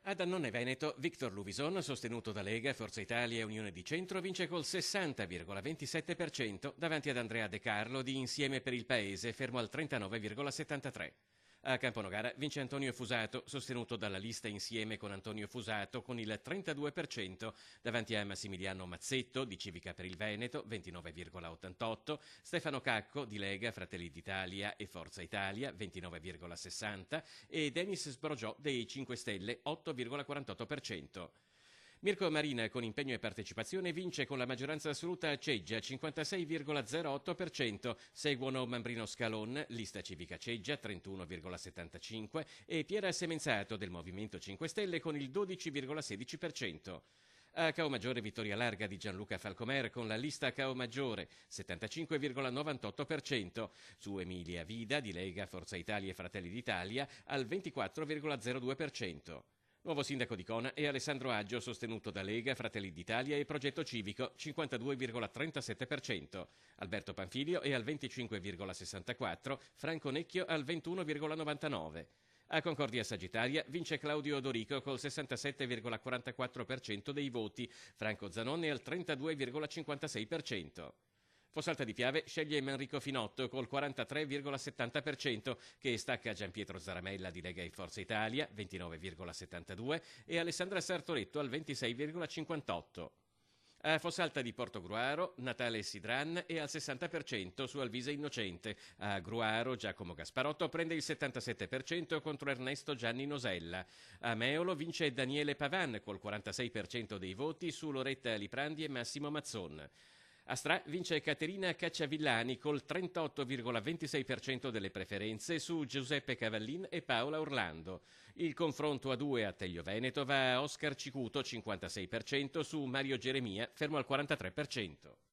Ad Annone Veneto, Victor Luvison, sostenuto da Lega, Forza Italia e Unione di Centro, vince col 60,27% davanti ad Andrea De Carlo di Insieme per il Paese, fermo al 39,73%. A Camponogara vince Antonio Fusato, sostenuto dalla lista Insieme con Antonio Fusato, con il 32%, davanti a Massimiliano Mazzetto di Civica per il Veneto, 29,88%, Stefano Cacco di Lega, Fratelli d'Italia e Forza Italia, 29,60%, e Denis Sbrogiò dei 5 Stelle, 8,48%. Mirko Marina, con impegno e partecipazione, vince con la maggioranza assoluta a Ceggia, 56,08%. Seguono Mambrino Scalon, lista civica Ceggia, 31,75%, e Piera Semenzato del Movimento 5 Stelle con il 12,16%. A Cao Maggiore vittoria larga di Gianluca Falcomer con la lista Cao Maggiore, 75,98%, su Emilia Vida di Lega, Forza Italia e Fratelli d'Italia al 24,02%. Nuovo sindaco di Cona è Alessandro Aggio, sostenuto da Lega, Fratelli d'Italia e Progetto Civico, 52,37%. Alberto Panfilio è al 25,64%, Franco Necchio al 21,99%. A Concordia Sagittaria vince Claudio Dorico col 67,44% dei voti, Franco Zanon è al 32,56%. Fossalta di Piave sceglie Manrico Finotto col 43,70%, che stacca Gianpietro Zaramella di Lega e Forza Italia, 29,72%, e Alessandra Sartoretto al 26,58%. A Fossalta di Portogruaro, Natale Sidran è al 60% su Alvise Innocente. A Gruaro, Giacomo Gasparotto prende il 77% contro Ernesto Gianni Nosella. A Meolo vince Daniele Pavan col 46% dei voti su Loretta Liprandi e Massimo Mazzon. A Stra vince Caterina Cacciavillani col 38,26% delle preferenze su Giuseppe Cavallin e Paola Orlando. Il confronto a due a Teglio Veneto va a Oscar Cicuto, 56%, su Mario Geremia, fermo al 43%.